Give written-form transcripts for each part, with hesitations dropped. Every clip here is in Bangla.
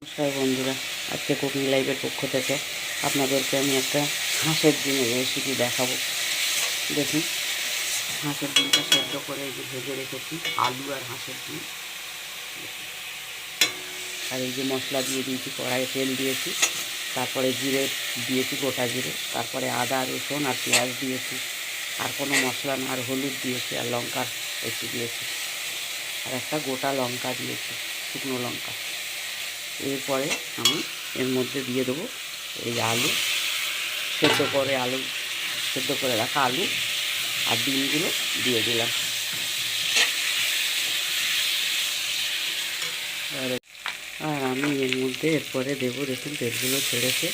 নমস্কার বন্ধুরা, আজকে কুকিং লাইভের পক্ষ থেকে আপনাদেরকে আমি একটা হাঁসের ডিমের রেসিপি দেখাবো। দেখুন, হাঁসের ডিমটা সেদ্ধ করে এই যে ভেজে রেখেছি, আলু আর হাঁসের ডিম। আর এই যে মশলা দিয়ে দিয়েছি, কড়াইয়ে তেল দিয়েছি, তারপরে জিরে দিয়েছি, গোটা জিরে, তারপরে আদা রসুন আর পেঁয়াজ দিয়েছি, আর কোনো মশলা না, আর হলুদ দিয়েছি, আর লঙ্কা একটু দিয়েছি, আর একটা গোটা লঙ্কা দিয়েছি, শুকনো লঙ্কা। এরপরে আমি এর মধ্যে দিয়ে দেবো এই আলু সেদ্ধ করে রাখা আলু আর ডিমগুলো দিয়ে দিলাম। আর আমি এর মধ্যে এরপরে দেবো, দেখুন তেলগুলো ছেড়েছে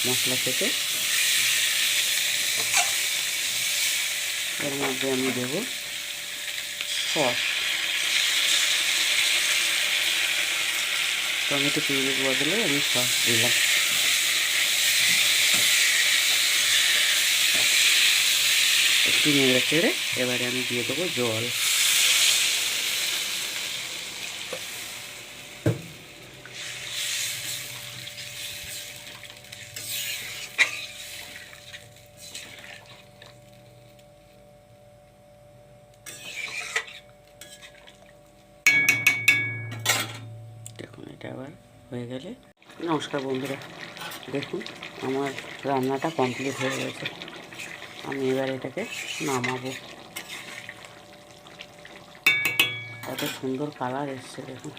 মশলা থেকে। এর মধ্যে আমি দেবো সস, টমেটো পিউরির বদলে আমি সস দিলাম। একটু নেড়ে চেড়ে এবারে আমি দিয়ে দেবো জল। দেখুন, এটা আবার হয়ে গেলে, নমস্কার বন্ধুরা, দেখুন আমার রান্নাটা কমপ্লিট হয়ে গেছে। আমি এবার এটাকে নামাবো। কত সুন্দর কালার এসছে দেখুন।